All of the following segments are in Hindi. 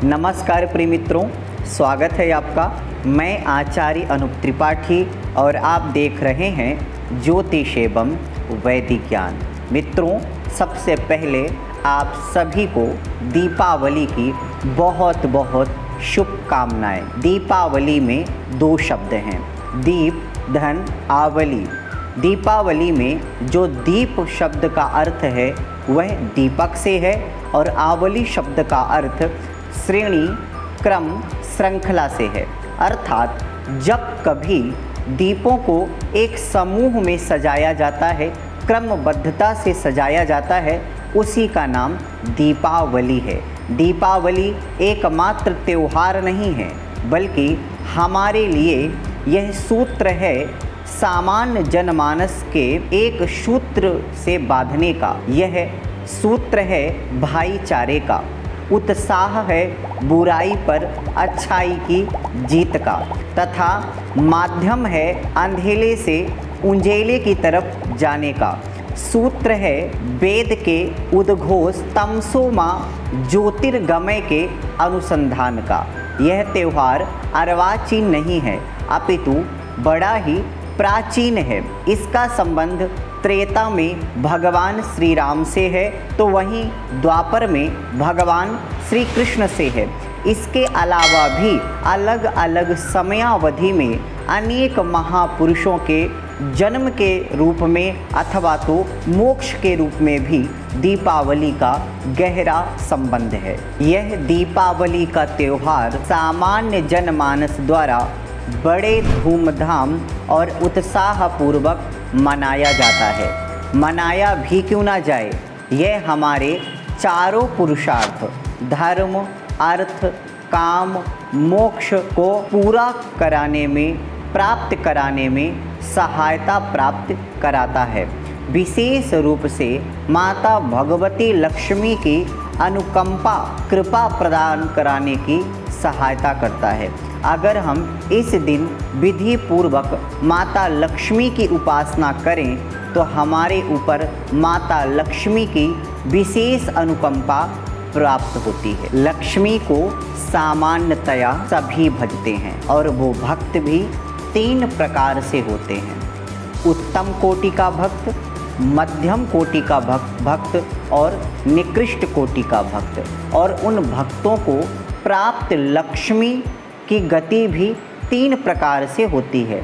नमस्कार प्रिय मित्रों, स्वागत है आपका। मैं आचार्य अनूप त्रिपाठी और आप देख रहे हैं ज्योतिष एवं वैदिक ज्ञान। मित्रों, सबसे पहले आप सभी को दीपावली की बहुत बहुत शुभकामनाएं। दीपावली में दो शब्द हैं, दीप धन आवली। दीपावली में जो दीप शब्द का अर्थ है वह दीपक से है और आवली शब्द का अर्थ श्रेणी, क्रम, श्रृंखला से है। अर्थात जब कभी दीपों को एक समूह में सजाया जाता है, क्रमबद्धता से सजाया जाता है, उसी का नाम दीपावली है। दीपावली एकमात्र त्यौहार नहीं है, बल्कि हमारे लिए यह सूत्र है सामान्य जनमानस के एक सूत्र से बांधने का। यह सूत्र है भाईचारे का, उत्साह है बुराई पर अच्छाई की जीत का, तथा माध्यम है अंधेरे से उंजेले की तरफ जाने का। सूत्र है वेद के उद्घोष तमसो मां ज्योतिर्गमय के अनुसंधान का। यह त्यौहार अर्वाचीन नहीं है, अपितु बड़ा ही प्राचीन है। इसका संबंध त्रेता में भगवान श्री राम से है, तो वहीं द्वापर में भगवान श्री कृष्ण से है। इसके अलावा भी अलग अलग समयावधि में अनेक महापुरुषों के जन्म के रूप में अथवा तो मोक्ष के रूप में भी दीपावली का गहरा संबंध है। यह दीपावली का त्यौहार सामान्य जनमानस द्वारा बड़े धूमधाम और उत्साहपूर्वक मनाया जाता है। मनाया भी क्यों ना जाए, यह हमारे चारों पुरुषार्थ धर्म, अर्थ, काम, मोक्ष को पूरा कराने में, प्राप्त कराने में सहायता प्राप्त कराता है। विशेष रूप से माता भगवती लक्ष्मी की अनुकंपा, कृपा प्रदान कराने की सहायता करता है। अगर हम इस दिन विधि पूर्वक माता लक्ष्मी की उपासना करें तो हमारे ऊपर माता लक्ष्मी की विशेष अनुकंपा प्राप्त होती है। लक्ष्मी को सामान्यतया सभी भजते हैं और वो भक्त भी तीन प्रकार से होते हैं, उत्तम कोटि का भक्त, मध्यम कोटि का भक्त और निकृष्ट कोटि का भक्त। और उन भक्तों को प्राप्त लक्ष्मी की गति भी तीन प्रकार से होती है,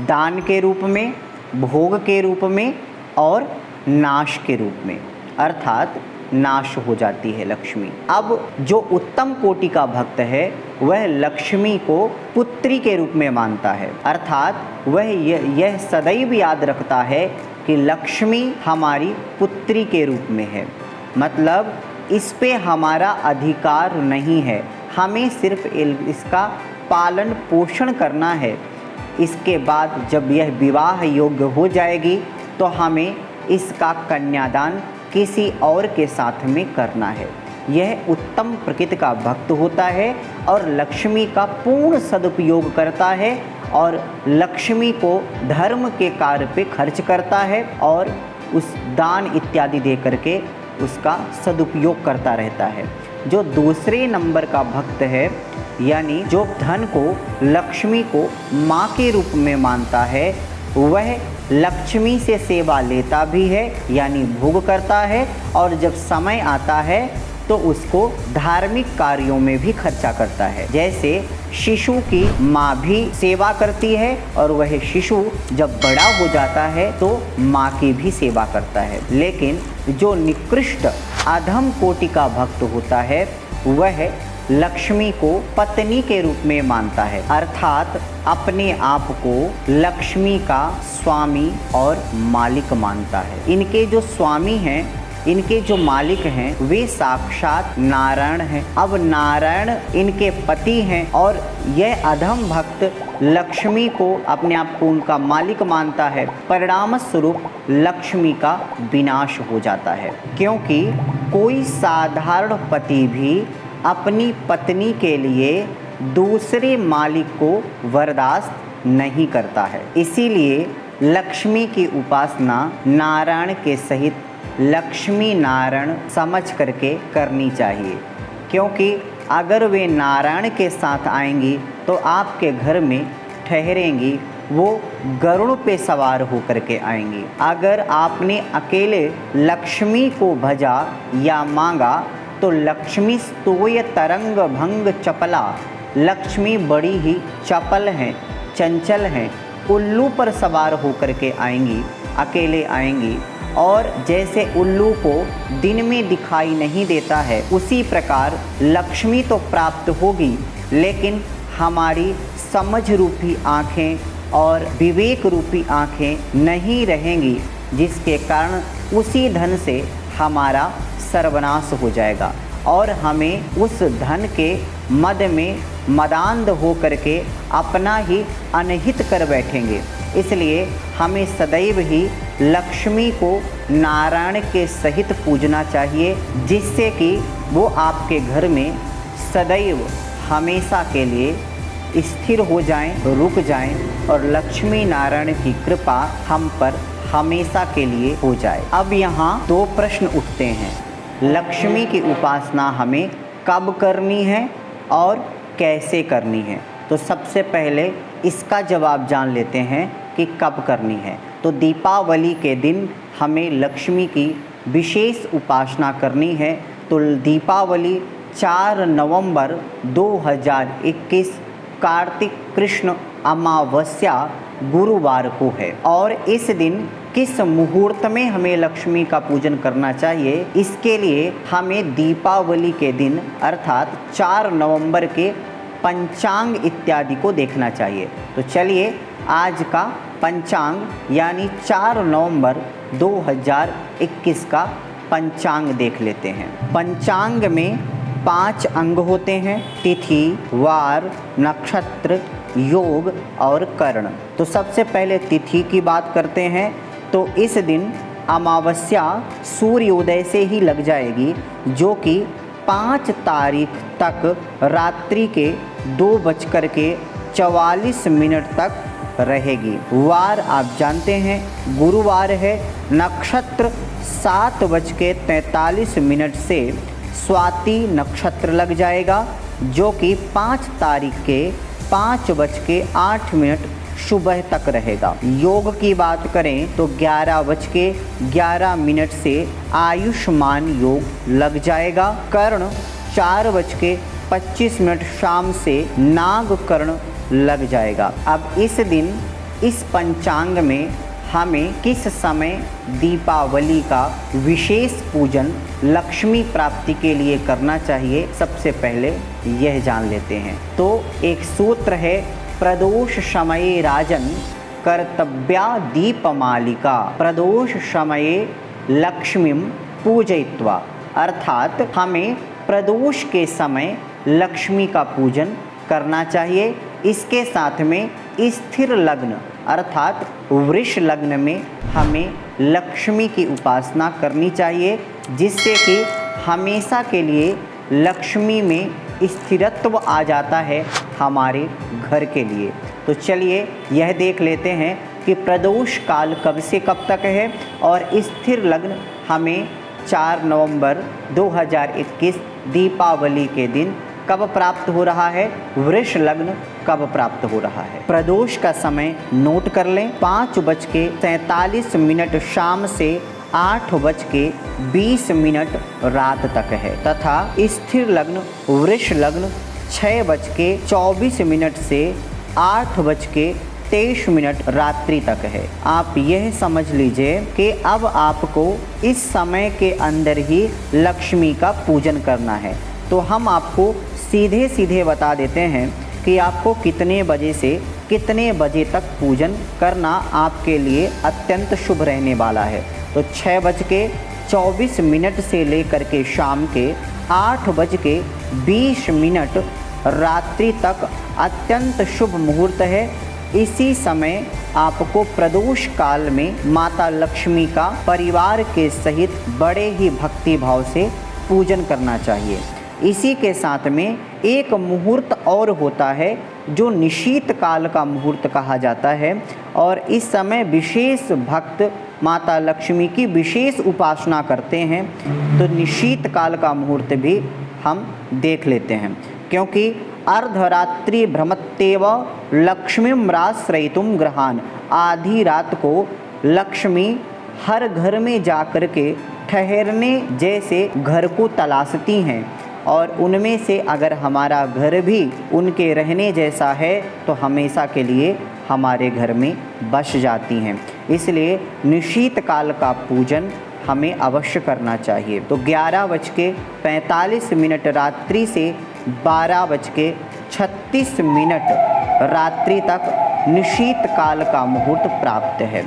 दान के रूप में, भोग के रूप में और नाश के रूप में। अर्थात नाश हो जाती है लक्ष्मी। अब जो उत्तम कोटि का भक्त है वह लक्ष्मी को पुत्री के रूप में मानता है। अर्थात वह यह सदैव याद रखता है कि लक्ष्मी हमारी पुत्री के रूप में है, मतलब इस पे हमारा अधिकार नहीं है, हमें सिर्फ इसका पालन पोषण करना है। इसके बाद जब यह विवाह योग्य हो जाएगी तो हमें इसका कन्यादान किसी और के साथ में करना है। यह उत्तम प्रकृति का भक्त होता है और लक्ष्मी का पूर्ण सदुपयोग करता है और लक्ष्मी को धर्म के कार्य पे खर्च करता है और उस दान इत्यादि दे करके उसका सदुपयोग करता रहता है। जो दूसरे नंबर का भक्त है, यानी जो धन को, लक्ष्मी को माँ के रूप में मानता है, वह लक्ष्मी से सेवा लेता भी है, यानी भोग करता है, और जब समय आता है तो उसको धार्मिक कार्यों में भी खर्चा करता है। जैसे शिशु की माँ भी सेवा करती है और वह शिशु जब बड़ा हो जाता है तो माँ की भी सेवा करता है। लेकिन जो निकृष्ट अधम कोटि का भक्त होता है वह लक्ष्मी को पत्नी के रूप में मानता है, अर्थात अपने आप को लक्ष्मी का स्वामी और मालिक मानता है। इनके जो स्वामी हैं, इनके जो मालिक हैं, वे साक्षात नारायण हैं। अब नारायण इनके पति हैं और यह अधम भक्त लक्ष्मी को, अपने आप को उनका मालिक मानता है। परिणाम स्वरूप लक्ष्मी का विनाश हो जाता है, क्योंकि कोई साधारण पति भी अपनी पत्नी के लिए दूसरे मालिक को बर्दाश्त नहीं करता है। इसीलिए लक्ष्मी की उपासना नारायण के सहित लक्ष्मी नारायण समझ करके करनी चाहिए, क्योंकि अगर वे नारायण के साथ आएंगी तो आपके घर में ठहरेंगी, वो गरुड़ पे सवार होकर के आएंगी। अगर आपने अकेले लक्ष्मी को भजा या मांगा तो लक्ष्मी स्तोय तरंग भंग चपला, लक्ष्मी बड़ी ही चपल हैं, चंचल हैं, उल्लू पर सवार होकर के आएंगी, अकेले आएंगी। और जैसे उल्लू को दिन में दिखाई नहीं देता है, उसी प्रकार लक्ष्मी तो प्राप्त होगी, लेकिन हमारी समझ रूपी आँखें और विवेक रूपी आँखें नहीं रहेंगी, जिसके कारण उसी धन से हमारा सर्वनाश हो जाएगा और हमें उस धन के मद में मदान्ध हो करके अपना ही अनहित कर बैठेंगे। इसलिए हमें सदैव ही लक्ष्मी को नारायण के सहित पूजना चाहिए, जिससे कि वो आपके घर में सदैव हमेशा के लिए स्थिर हो जाएं, रुक जाएं और लक्ष्मी नारायण की कृपा हम पर हमेशा के लिए हो जाए। अब यहाँ दो प्रश्न उठते हैं, लक्ष्मी की उपासना हमें कब करनी है और कैसे करनी है। तो सबसे पहले इसका जवाब जान लेते हैं कि कब करनी है। तो दीपावली के दिन हमें लक्ष्मी की विशेष उपासना करनी है। तो दीपावली 4 नवंबर 2021 कार्तिक कृष्ण अमावस्या गुरुवार को है। और इस दिन किस मुहूर्त में हमें लक्ष्मी का पूजन करना चाहिए, इसके लिए हमें दीपावली के दिन अर्थात 4 नवंबर के पंचांग इत्यादि को देखना चाहिए। तो चलिए आज का पंचांग यानी 4 नवंबर 2021 का पंचांग देख लेते हैं। पंचांग में 5 अंग होते हैं, तिथि, वार, नक्षत्र, योग और कर्ण। तो सबसे पहले तिथि की बात करते हैं। तो इस दिन अमावस्या सूर्योदय से ही लग जाएगी, जो कि 5 तारीख तक रात्रि के 2:44 तक रहेगी। वार आप जानते हैं गुरुवार है। नक्षत्र 7:43 से स्वाति नक्षत्र लग जाएगा, जो कि 5 तारीख के 5:08 सुबह तक रहेगा। योग की बात करें तो 11:11 से आयुष्मान योग लग जाएगा। कर्ण 4:25 शाम से नाग कर्ण लग जाएगा। अब इस दिन इस पंचांग में हमें किस समय दीपावली का विशेष पूजन लक्ष्मी प्राप्ति के लिए करना चाहिए, सबसे पहले यह जान लेते हैं। तो एक सूत्र है, प्रदोष समये राजन कर्तव्या दीपमालिका, प्रदोष समये लक्ष्मीं पूजयित्वा। अर्थात हमें प्रदोष के समय लक्ष्मी का पूजन करना चाहिए। इसके साथ में स्थिर लग्न अर्थात वृष लग्न में हमें लक्ष्मी की उपासना करनी चाहिए, जिससे कि हमेशा के लिए लक्ष्मी में स्थिरत्व आ जाता है हमारे घर के लिए। तो चलिए यह देख लेते हैं कि प्रदोष काल कब से कब तक है और स्थिर लग्न हमें 4 नवंबर 2021 दीपावली के दिन कब प्राप्त हो रहा है, वृष लग्न कब प्राप्त हो रहा है। प्रदोष का समय नोट कर लें, 5:47 शाम से 8:20 रात तक है तथा स्थिर लग्न वृष लग्न 6:24 से 8:23 रात्रि तक है। आप यह समझ लीजिए कि अब आपको इस समय के अंदर ही लक्ष्मी का पूजन करना है। तो हम आपको सीधे सीधे बता देते हैं कि आपको कितने बजे से कितने बजे तक पूजन करना आपके लिए अत्यंत शुभ रहने वाला है। तो 6:24 से लेकर के शाम के 8:20 रात्रि तक अत्यंत शुभ मुहूर्त है। इसी समय आपको प्रदोष काल में माता लक्ष्मी का परिवार के सहित बड़े ही भक्ति भाव से पूजन करना चाहिए। इसी के साथ में एक मुहूर्त और होता है जो निशीत काल का मुहूर्त कहा जाता है, और इस समय विशेष भक्त माता लक्ष्मी की विशेष उपासना करते हैं। तो निशीत काल का मुहूर्त भी हम देख लेते हैं। क्योंकि अर्धरात्रि भ्रमत्येव लक्ष्मीं राश्रयितुं गृहान्, आधी रात को लक्ष्मी हर घर में जाकर के ठहरने जैसे घर को तलाशती हैं, और उनमें से अगर हमारा घर भी उनके रहने जैसा है तो हमेशा के लिए हमारे घर में बस जाती हैं। इसलिए निशीत काल का पूजन हमें अवश्य करना चाहिए। तो 11:45 रात्रि से 12:36 रात्रि तक निशीत काल का मुहूर्त प्राप्त है।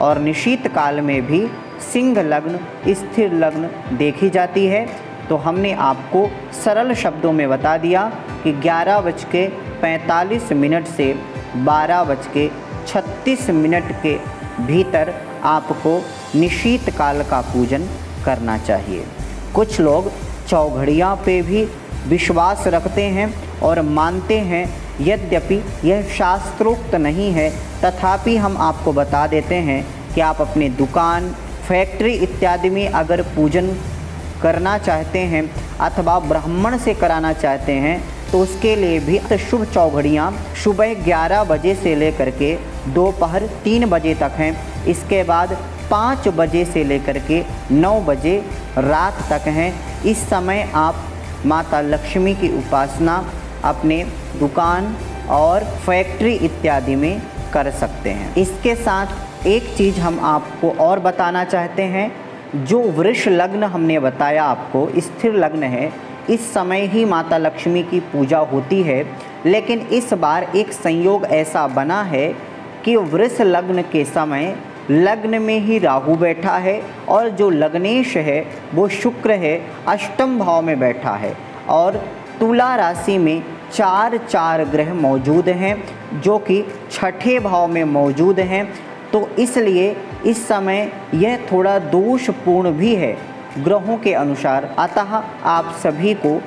और निशीत काल में भी सिंह लग्न, स्थिर लग्न देखी जाती है। तो हमने आपको सरल शब्दों में बता दिया कि 11:45 से 12:36 के भीतर आपको निशीत काल का पूजन करना चाहिए। कुछ लोग चौघड़ियाँ पे भी विश्वास रखते हैं और मानते हैं, यद्यपि यह शास्त्रोक्त नहीं है, तथापि हम आपको बता देते हैं कि आप अपने दुकान, फैक्ट्री इत्यादि में अगर पूजन करना चाहते हैं अथवा ब्राह्मण से कराना चाहते हैं तो उसके लिए भी शुभ चौघड़ियाँ सुबह 11 बजे से लेकर के दोपहर 3 बजे तक हैं। इसके बाद 5 बजे से लेकर के 9 बजे रात तक हैं। इस समय आप माता लक्ष्मी की उपासना अपने दुकान और फैक्ट्री इत्यादि में कर सकते हैं। इसके साथ एक चीज़ हम आपको और बताना चाहते हैं, जो वृष लग्न हमने बताया आपको स्थिर लग्न है, इस समय ही माता लक्ष्मी की पूजा होती है। लेकिन इस बार एक संयोग ऐसा बना है कि वृष लग्न के समय लग्न में ही राहु बैठा है और जो लग्नेश है वो शुक्र है, अष्टम भाव में बैठा है। और तुला राशि में 4 ग्रह मौजूद हैं जो कि छठे भाव में मौजूद हैं। तो इसलिए इस समय यह थोड़ा दोषपूर्ण भी है ग्रहों के अनुसार। अतः आप सभी को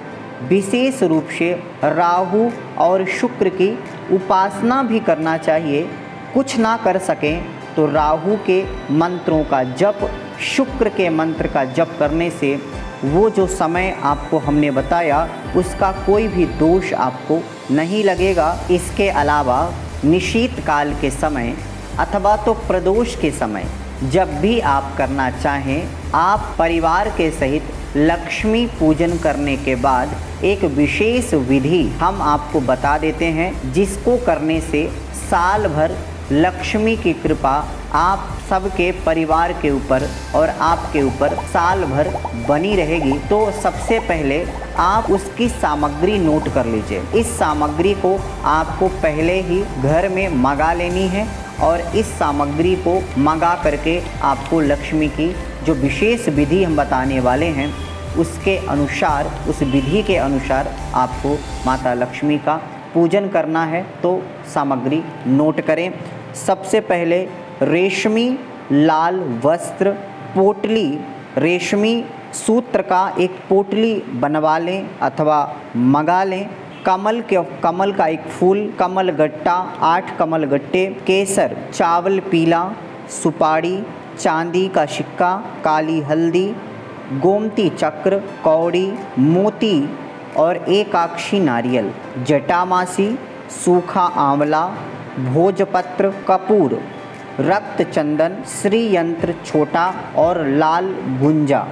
विशेष रूप से राहु और शुक्र की उपासना भी करना चाहिए। कुछ ना कर सकें तो राहु के मंत्रों का जप, शुक्र के मंत्र का जप करने से वो जो समय आपको हमने बताया उसका कोई भी दोष आपको नहीं लगेगा। इसके अलावा निशीत काल के समय अथवा तो प्रदोष के समय जब भी आप करना चाहें, आप परिवार के सहित लक्ष्मी पूजन करने के बाद एक विशेष विधि हम आपको बता देते हैं, जिसको करने से साल भर लक्ष्मी की कृपा आप सबके परिवार के ऊपर और आपके ऊपर साल भर बनी रहेगी। तो सबसे पहले आप उसकी सामग्री नोट कर लीजिए। इस सामग्री को आपको पहले ही घर में मंगा लेनी है और इस सामग्री को मंगा करके आपको लक्ष्मी की जो विशेष विधि हम बताने वाले हैं उसके अनुसार, उस विधि के अनुसार आपको माता लक्ष्मी का पूजन करना है। तो सामग्री नोट करें। सबसे पहले रेशमी लाल वस्त्र, पोटली, रेशमी सूत्र का एक पोटली बनवा लें अथवा मंगा लें। कमल का एक फूल, कमल गट्टा, 8 कमल गट्टे, केसर, चावल पीला, सुपारी, चांदी का सिक्का, काली हल्दी, गोमती चक्र, कौड़ी, मोती और एकाक्षी नारियल, जटामासी, सूखा आंवला, भोजपत्र, कपूर, रक्त चंदन, श्री यंत्र छोटा और लाल गुंजा,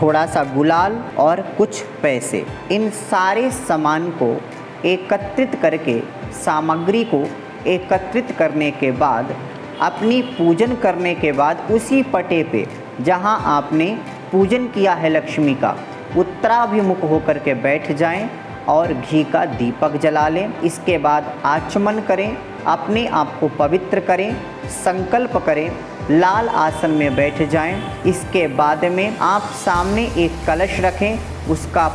थोड़ा सा गुलाल और कुछ पैसे। इन सारे सामान को एकत्रित करके, सामग्री को एकत्रित करने के बाद, अपनी पूजन करने के बाद उसी पटे पे जहां आपने पूजन किया है लक्ष्मी का, उत्तराभिमुख होकर के बैठ जाएं और घी का दीपक जला लें। इसके बाद आचमन करें, अपने आप को पवित्र करें, संकल्प करें, लाल आसन में बैठ जाएं। इसके बाद में आप सामने एक कलश रखें, उसका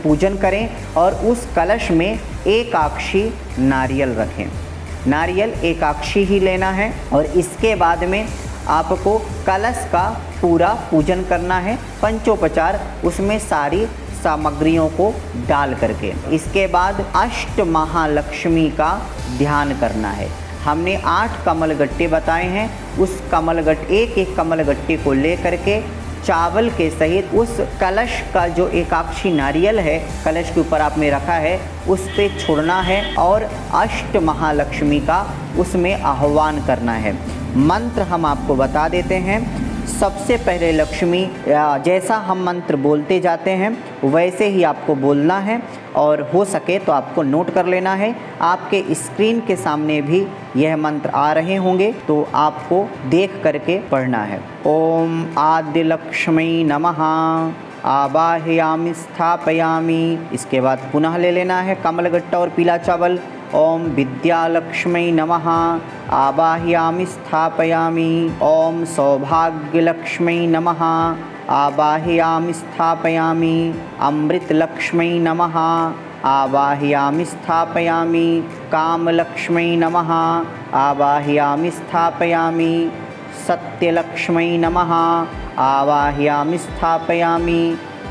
पूजन करें और उस कलश में एकाक्षी नारियल रखें। नारियल एकाक्षी ही लेना है और इसके बाद में आपको कलश का पूरा पूजन करना है, पंचोपचार उसमें सारी सामग्रियों को डाल करके। इसके बाद अष्ट महालक्ष्मी का ध्यान करना है। हमने 8 कमल गट्टे बताए हैं, उस एक कमल गट्टे को ले करके चावल के सहित उस कलश का जो एकाक्षी नारियल है कलश के ऊपर आपने रखा है उस पे छोड़ना है और अष्ट महालक्ष्मी का उसमें आह्वान करना है। मंत्र हम आपको बता देते हैं। सबसे पहले लक्ष्मी, जैसा हम मंत्र बोलते जाते हैं वैसे ही आपको बोलना है और हो सके तो आपको नोट कर लेना है। आपके स्क्रीन के सामने भी यह मंत्र आ रहे होंगे तो आपको देख करके पढ़ना है। ओम आद्य लक्ष्मी नमः आवाहयामि स्थापयामि। इसके बाद पुनः ले लेना है कमलगट्टा और पीला चावल। ओम विद्यालक्ष्मी नमः आवाहयामि स्थापयामि। ओम सौभाग्यलक्ष्मी नमः आवाहयामि स्थापयामि। अमृतलक्ष्मी नमः आवाहयामि स्थापयामि। कामलक्ष्मी नमः आवाहयामि स्थापयामि। सत्यलक्ष्मी नमः आवाहयामि स्थापयामि।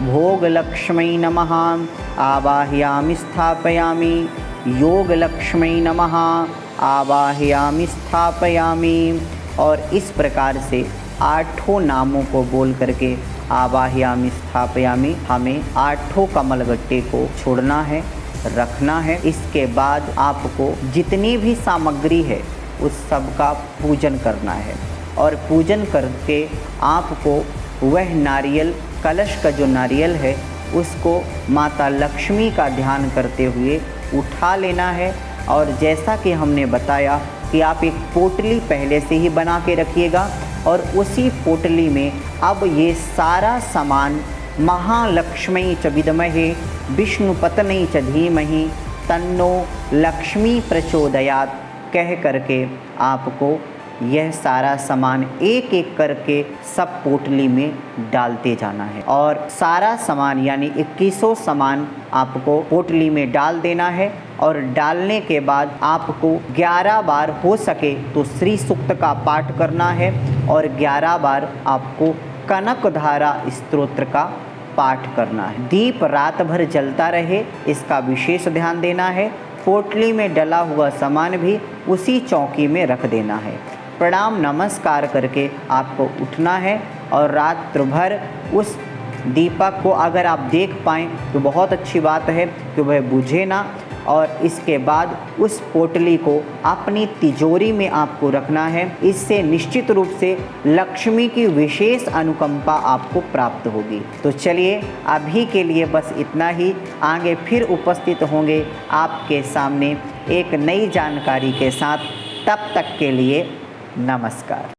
भोगलक्ष्मी नमः आवाहयामि स्थापयामि। योगलक्ष्मी नमः आवाहयामि स्थापयामि। और इस प्रकार से 8 नामों को बोल करके आवाहयामि स्थापयामि हमें 8 कमलगट्टे को छोड़ना है, रखना है। इसके बाद आपको जितनी भी सामग्री है उस सब का पूजन करना है और पूजन करके आपको वह नारियल, कलश का जो नारियल है उसको माता लक्ष्मी का ध्यान करते हुए उठा लेना है। और जैसा कि हमने बताया कि आप एक पोटली पहले से ही बना के रखिएगा और उसी पोटली में अब ये सारा सामान महालक्ष्मी च विद्महे विष्णुपत्नी च धीमहि तन्नो लक्ष्मी प्रचोदयात् कह करके आपको यह सारा सामान एक एक करके सब पोटली में डालते जाना है। और सारा सामान यानी 2100 सामान आपको पोटली में डाल देना है। और डालने के बाद आपको 11 बार हो सके तो श्री सूक्त का पाठ करना है और 11 बार आपको कनकधारा स्तोत्र का पाठ करना है। दीप रात भर जलता रहे इसका विशेष ध्यान देना है। पोटली में डला हुआ सामान भी उसी चौकी में रख देना है। प्रणाम नमस्कार करके आपको उठना है और रात्र भर उस दीपक को अगर आप देख पाएँ तो बहुत अच्छी बात है कि वह बुझे ना। और इसके बाद उस पोटली को अपनी तिजोरी में आपको रखना है। इससे निश्चित रूप से लक्ष्मी की विशेष अनुकंपा आपको प्राप्त होगी। तो चलिए अभी के लिए बस इतना ही। आगे फिर उपस्थित होंगे आपके सामने एक नई जानकारी के साथ। तब तक के लिए नमस्कार।